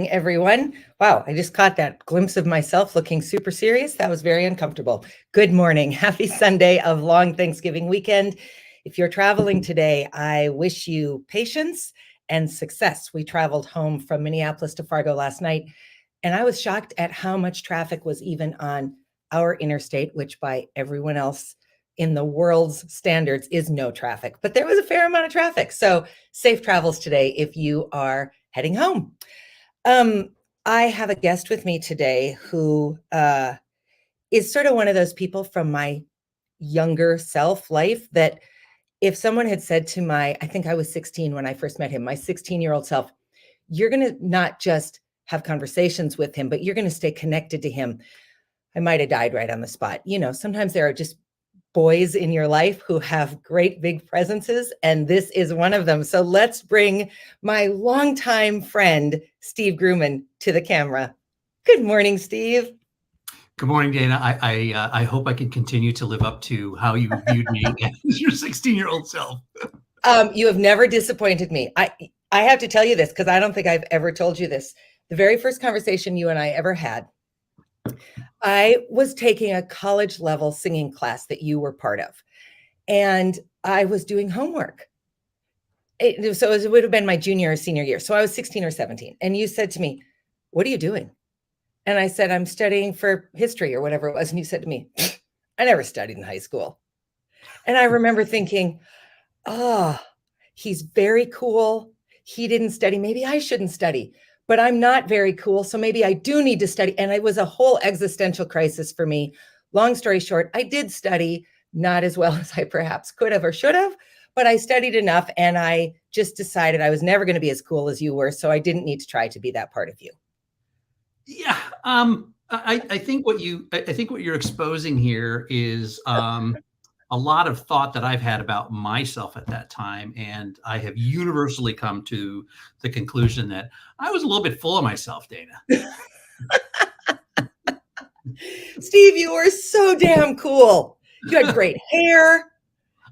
morning, everyone. Wow, I just caught that glimpse of myself looking super serious. That was very uncomfortable. Good morning. Happy Sunday of long Thanksgiving weekend. If you're traveling today, I wish you patience and success. We traveled home from Minneapolis to Fargo last night, and I was shocked at how much traffic was even on our interstate, which by everyone else in the world's standards is no traffic, but there was a fair amount of traffic. So safe travels today if you are heading home. I have a guest with me today who is sort of one of those people from my younger self life that if someone had said to I think I was 16 when I first met him, my 16-year-old self, you're going to not just have conversations with him, but you're going to stay connected to him. I might have died right on the spot. You know, sometimes there are just boys in your life who have great big presences, and this is one of them. So let's bring my longtime friend, Steve Grumann, to the camera. Good morning, Steve. Good morning, Dana. I hope I can continue to live up to how you viewed me as your 16-year-old self. You have never disappointed me. I have to tell you this because I don't think I've ever told you this. The very first conversation you and I ever had, I was taking a college level singing class that you were part of, and I was doing homework. So it would have been my junior or senior year. So I was 16 or 17. And you said to me, "What are you doing?" And I said, "I'm studying for history," or whatever it was. And you said to me, "I never studied in high school." And I remember thinking, oh, he's very cool. He didn't study. Maybe I shouldn't study. But I'm not very cool, so maybe I do need to study. And it was a whole existential crisis for me. Long story short, I did study, not as well as I perhaps could have or should have, but I studied enough, and I just decided I was never going to be as cool as you were, so I didn't need to try to be that part of you. Yeah, I think what you're exposing here is a lot of thought that I've had about myself at that time, and I have universally come to the conclusion that I was a little bit full of myself, Dana. Steve, you were so damn cool. You had great hair.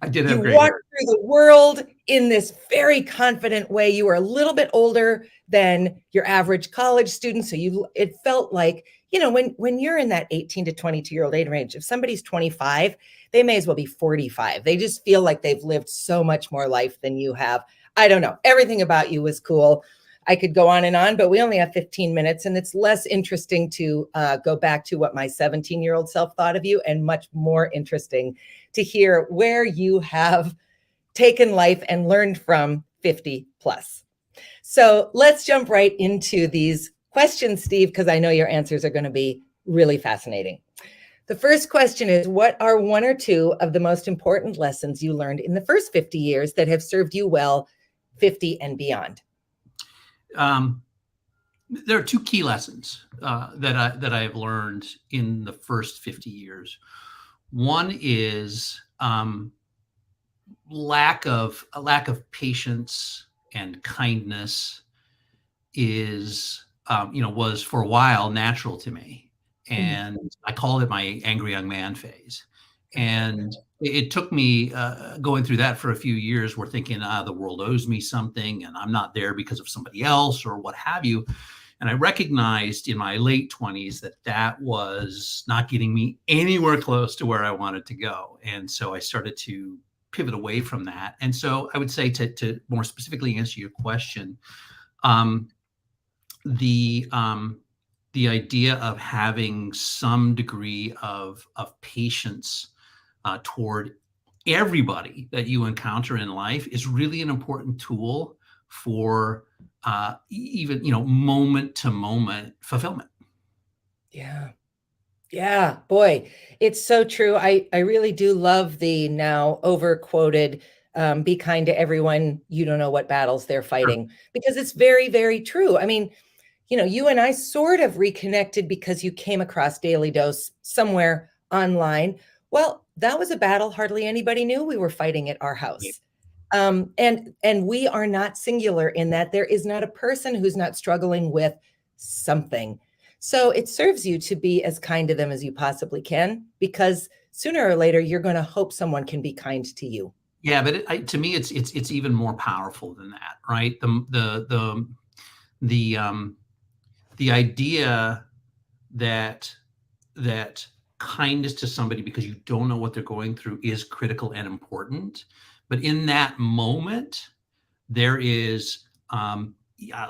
I did have great hair. You walked through the world in this very confident way. You were a little bit older than your average college student, so it felt like, you know, when you're in that 18 to 22-year-old age range, if somebody's 25, they may as well be 45. They just feel like they've lived so much more life than you have. I don't know. Everything about you was cool. I could go on, but we only have 15 minutes, and it's less interesting to go back to what my 17-year-old self thought of you, and much more interesting to hear where you have taken life and learned from 50 plus. So let's jump right into these questions, Steve, because I know your answers are going to be really fascinating. The first question is, what are one or two of the most important lessons you learned in the first 50 years that have served you well, 50 and beyond? There are two key lessons that I have learned in the first 50 years. One is lack of patience and kindness was for a while natural to me. And I call it my angry young man phase. And it took me going through that for a few years. We're thinking, the world owes me something, and I'm not there because of somebody else or what have you. And I recognized in my late 20s that was not getting me anywhere close to where I wanted to go. And so I started to pivot away from that. And so I would say to more specifically answer your question, the idea of having some degree of patience toward everybody that you encounter in life is really an important tool for even moment to moment fulfillment. Yeah, boy, it's so true. I really do love the now over quoted be kind to everyone, you don't know what battles they're fighting, because it's very, very true. I mean, you and I sort of reconnected because you came across Daily Dose somewhere online. Well, that was a battle hardly anybody knew we were fighting at our house. And we are not singular in that. There is not a person who's not struggling with something. So it serves you to be as kind to them as you possibly can, because sooner or later, you're going to hope someone can be kind to you. Yeah, but to me, it's even more powerful than that, right? the idea that kindness to somebody because you don't know what they're going through is critical and important. But in that moment, there is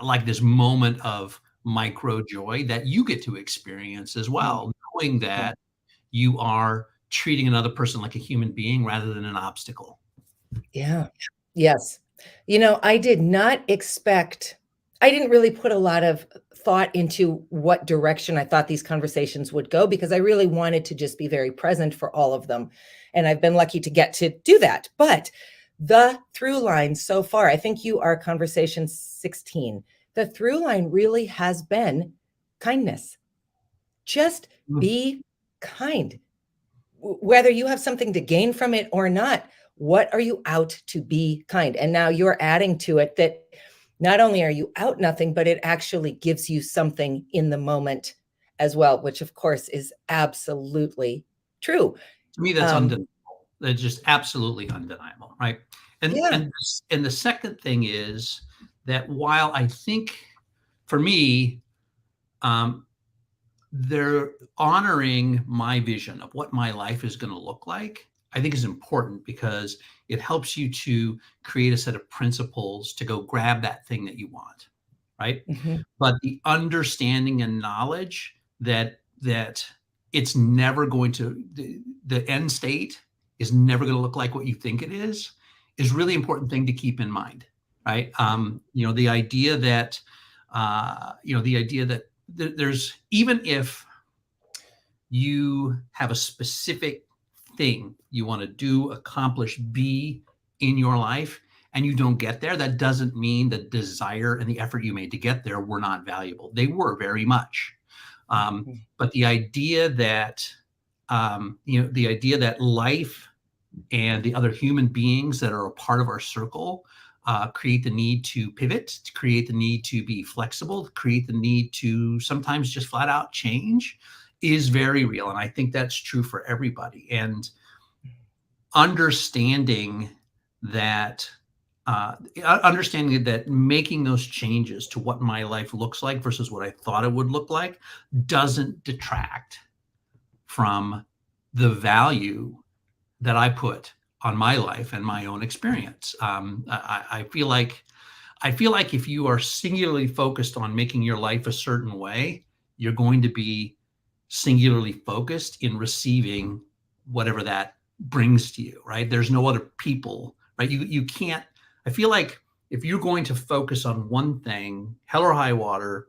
like this moment of micro joy that you get to experience as well, knowing that you are treating another person like a human being rather than an obstacle. Yeah. Yes. I didn't really put a lot of thought into what direction I thought these conversations would go because I really wanted to just be very present for all of them. And I've been lucky to get to do that. But the through line so far, I think you are conversation 16. The through line really has been kindness. Just be kind. Whether you have something to gain from it or not, what are you out to be kind? And now you're adding to it that not only are you out nothing, but it actually gives you something in the moment as well, which of course is absolutely true. To me, that's undeniable. That's just absolutely undeniable, right? And the second thing is that while I think for me, they're honoring my vision of what my life is going to look like, I think is important because it helps you to create a set of principles to go grab that thing that you want, right? But the understanding and knowledge that it's never going to, the end state is never going to look like what you think it is really important thing to keep in mind, right? The idea that there's, even if you have a specific thing you want to do, accomplish, be in your life, and you don't get there, that doesn't mean the desire and the effort you made to get there were not valuable. They were very much. But the idea that, life and the other human beings that are a part of our circle create the need to pivot, to create the need to be flexible, to create the need to sometimes just flat out change is very real. And I think that's true for everybody. And understanding that making those changes to what my life looks like versus what I thought it would look like doesn't detract from the value that I put on my life and my own experience. I feel like if you are singularly focused on making your life a certain way, you're going to be singularly focused in receiving whatever that brings to you, right? There's no other people, right? You can't, I feel like if you're going to focus on one thing, hell or high water,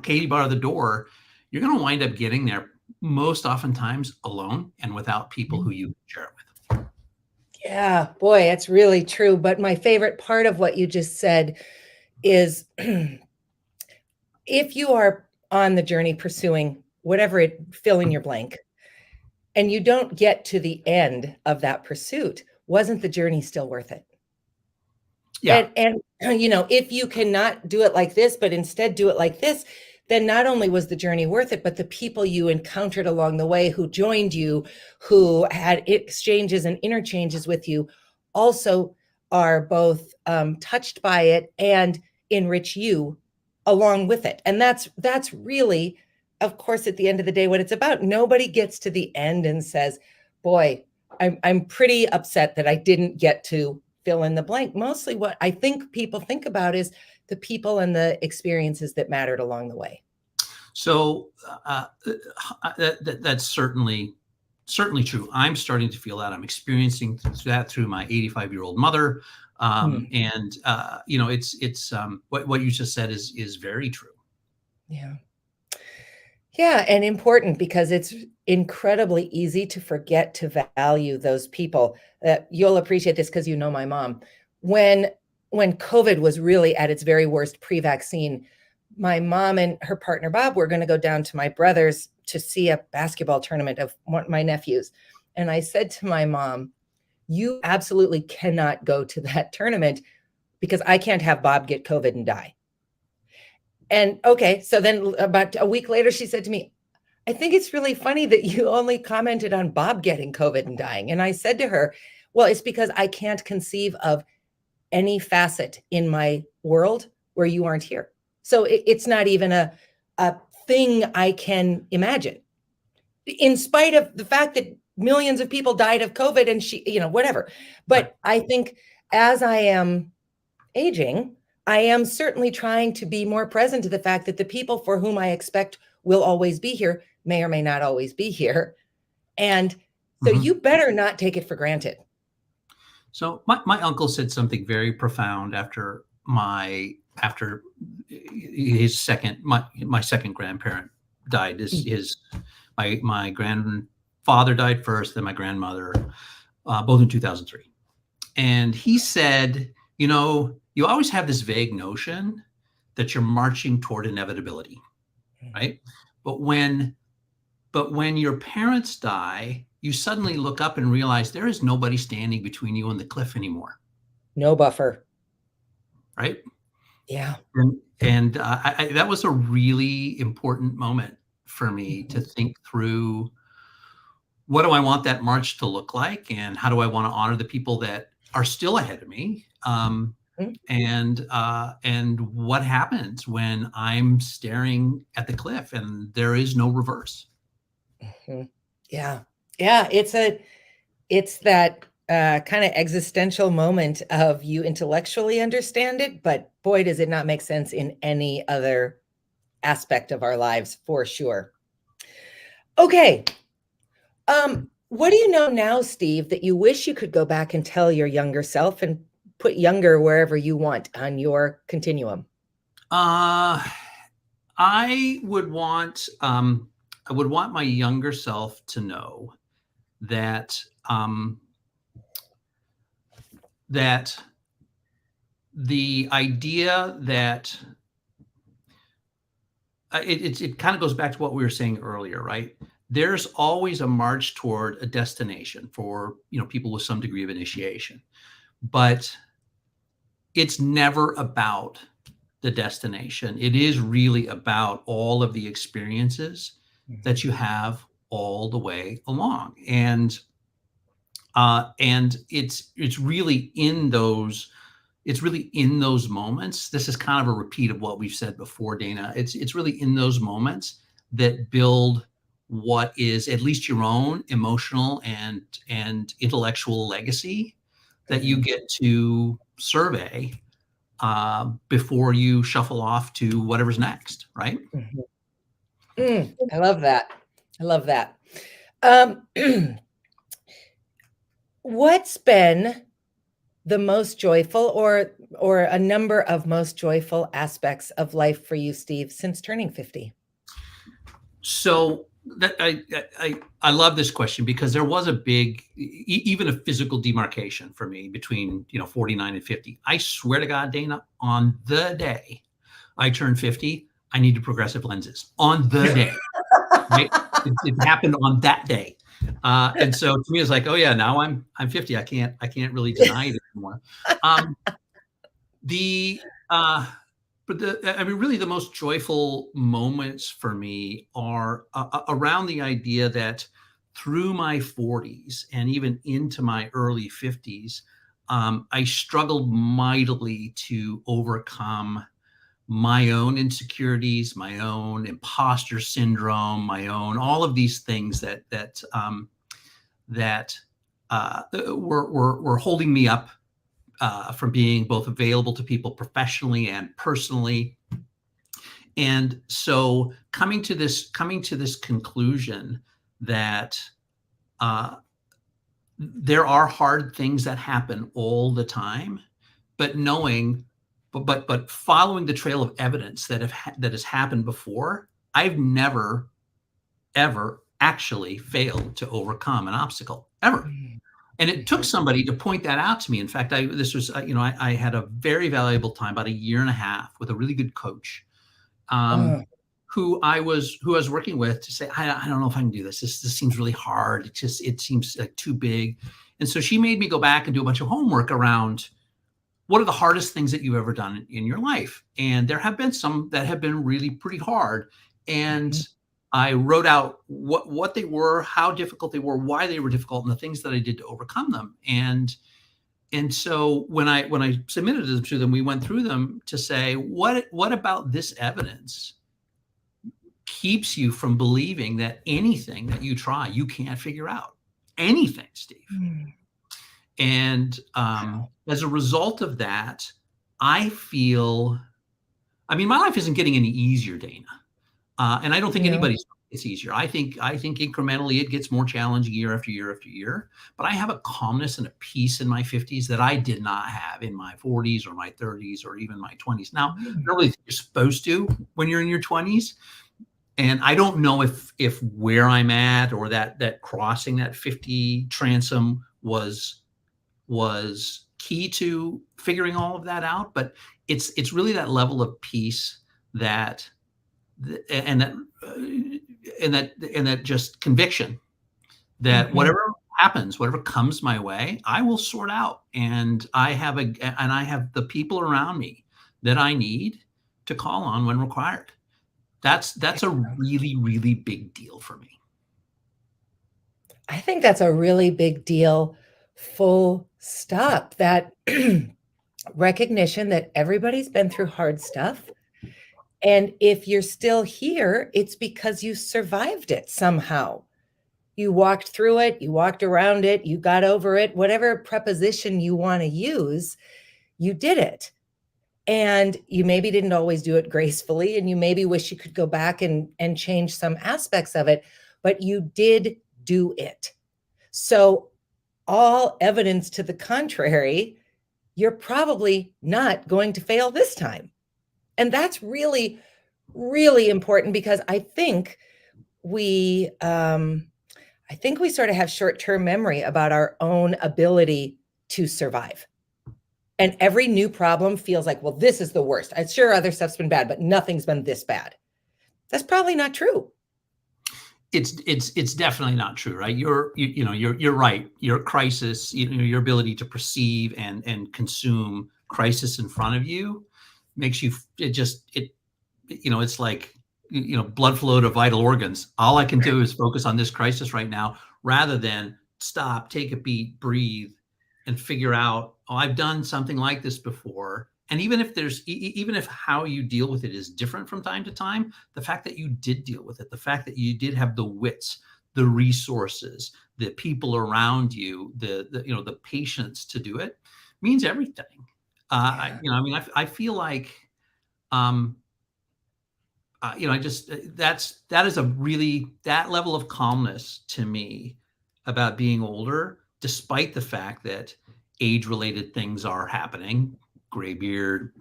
Katie bar the door, you're going to wind up getting there most oftentimes alone and without people who you share it with. Yeah, boy, that's really true. But my favorite part of what you just said is if you are on the journey pursuing whatever fill in your blank, and you don't get to the end of that pursuit, wasn't the journey still worth it? Yeah. And if you cannot do it like this, but instead do it like this, then not only was the journey worth it, but the people you encountered along the way who joined you, who had exchanges and interchanges with you, also are both touched by it and enrich you along with it. And that's really, of course, at the end of the day, what it's about. Nobody gets to the end and says, boy, I'm pretty upset that I didn't get to fill in the blank. Mostly what I think people think about is the people and the experiences that mattered along the way. So that's certainly true. I'm starting to feel that. I'm experiencing that through my 85-year-old mother. And it's what you just said is very true. Yeah. Yeah, and important because it's incredibly easy to forget to value those people. You'll appreciate this because you know my mom. When COVID was really at its very worst pre-vaccine, my mom and her partner Bob were going to go down to my brother's to see a basketball tournament of my nephews. And I said to my mom, you absolutely cannot go to that tournament because I can't have Bob get COVID and die. And okay, so then about a week later, she said to me, I think it's really funny that you only commented on Bob getting COVID and dying. And I said to her, well, it's because I can't conceive of any facet in my world where you aren't here. So it's not even a thing I can imagine, in spite of the fact that millions of people died of COVID and whatever. But I think as I am aging, I am certainly trying to be more present to the fact that the people for whom I expect will always be here may or may not always be here. And so you better not take it for granted. So my uncle said something very profound after his second grandparent died. My grandfather died first, then my grandmother, both in 2003. And he said, you always have this vague notion that you're marching toward inevitability, right? But when your parents die, you suddenly look up and realize there is nobody standing between you and the cliff anymore. No buffer. Right? Yeah. And that was a really important moment for me to think through, what do I want that march to look like? And how do I want to honor the people that are still ahead of me? And what happens when I'm staring at the cliff and there is no reverse? Yeah. Yeah. It's that kind of existential moment of you intellectually understand it, but boy, does it not make sense in any other aspect of our lives, for sure. Okay. What do you know now, Steve, that you wish you could go back and tell your younger self, and put younger wherever you want on your continuum? I would want my younger self to know that that the idea that it kind of goes back to what we were saying earlier, right? There's always a march toward a destination for people with some degree of initiation, but it's never about the destination. It is really about all of the experiences that you have all the way along, and it's really in those moments. This is kind of a repeat of what we've said before, Dana. It's really in those moments that build what is at least your own emotional and intellectual legacy that you get to survey before you shuffle off to whatever's next, right? I love that. I love that. What's been the most joyful or a number of most joyful aspects of life for you, Steve, since turning 50? So that I love this question, because there was a big, even a physical demarcation for me between 49 and 50. I swear to God, Dana, on the day I turned 50, I needed progressive lenses. On the day, right? It happened on that day, and so to me, it's like, oh yeah, now I'm 50. I can't really deny it anymore. Really, the most joyful moments for me are around the idea that through my 40s and even into my early 50s, I struggled mightily to overcome my own insecurities, my own imposter syndrome, my own all of these things that were holding me up from being both available to people professionally and personally. And so coming to this conclusion that there are hard things that happen all the time, but following the trail of evidence that has happened before, I've never, ever actually failed to overcome an obstacle, ever. And it took somebody to point that out to me. In fact, I had a very valuable time, about a year and a half, with a really good coach, who I was working with, to say, I don't know if I can do this. This seems really hard. It seems like too big. And so she made me go back and do a bunch of homework around what are the hardest things that you've ever done in your life. And there have been some that have been really pretty hard. And I wrote out what they were, how difficult they were, why they were difficult, and the things that I did to overcome them. And And so when I submitted them to them, we went through them to say, what about this evidence keeps you from believing that anything that you try, you can't figure out anything, Steve? Mm. And as a result of that, I feel, I mean, my life isn't getting any easier, Dana. And I don't think You know, anybody's it's easier. I think incrementally it gets more challenging year after year after year. But I have a calmness and a peace in my 50s that I did not have in my 40s or my 30s or even my 20s. Now, I don't really think you're supposed to when you're in your 20s. And I don't know if where I'm at or that crossing that 50 transom was key to figuring all of that out. But it's really that level of peace that and that just conviction that whatever happens, whatever comes my way, I will sort out. And I have the people around me that I need to call on when required. That's a really, really big deal for me. I think that's a really big deal, full stop. That recognition that everybody's been through hard stuff. And if you're still here, it's because you survived it somehow. You walked through it, you walked around it, you got over it, whatever preposition you want to use, you did it. And you maybe didn't always do it gracefully, and you maybe wish you could go back and change some aspects of it, but you did do it. So all evidence to the contrary, you're probably not going to fail this time. And that's really, really important, because I think we sort of have short-term memory about our own ability to survive. And every new problem feels like, well, this is the worst. I'm sure other stuff's been bad, but nothing's been this bad. That's probably not true. It's definitely not true, right? You're right. Your crisis, your ability to perceive and consume crisis in front of you makes you, it's like, blood flow to vital organs. All I can do is focus on this crisis right now, rather than stop, take a beat, breathe, and figure out, oh, I've done something like this before. And even if how you deal with it is different from time to time, the fact that you did deal with it, the fact that you did have the wits, the resources, the people around you, the patience to do it, means everything. I feel like, that is a really, that level of calmness to me about being older, despite the fact that age-related things are happening, gray beard,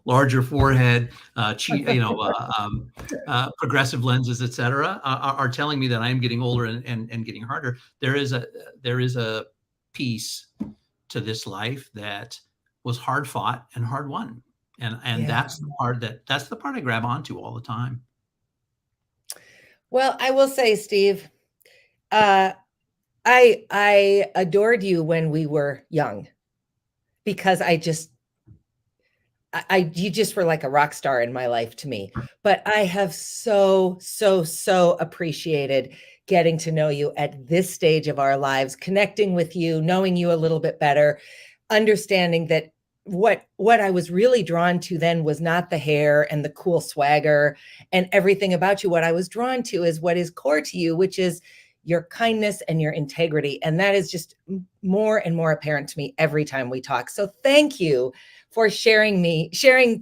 larger forehead, progressive lenses, etc., are telling me that I am getting older and getting harder. There is a piece to this life that was hard fought and hard won, and that's the part I grab onto all the time. Well, I will say, Steve, I adored you when we were young, because you just were like a rock star in my life to me. But I have so appreciated getting to know you at this stage of our lives, connecting with you, knowing you a little bit better, understanding that what I was really drawn to then was not the hair and the cool swagger and everything about you. What I was drawn to is what is core to you, which is your kindness and your integrity. And that is just more and more apparent to me every time we talk. So thank you for sharing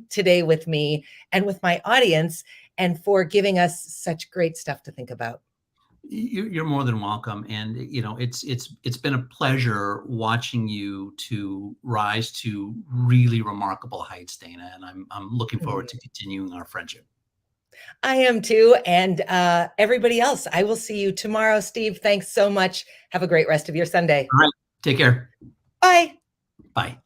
today with me and with my audience, and for giving us such great stuff to think about. You're more than welcome. And, it's been a pleasure watching you to rise to really remarkable heights, Dana. And I'm looking forward to continuing our friendship. I am too. And everybody else, I will see you tomorrow. Steve, thanks so much. Have a great rest of your Sunday. All right. Take care. Bye. Bye.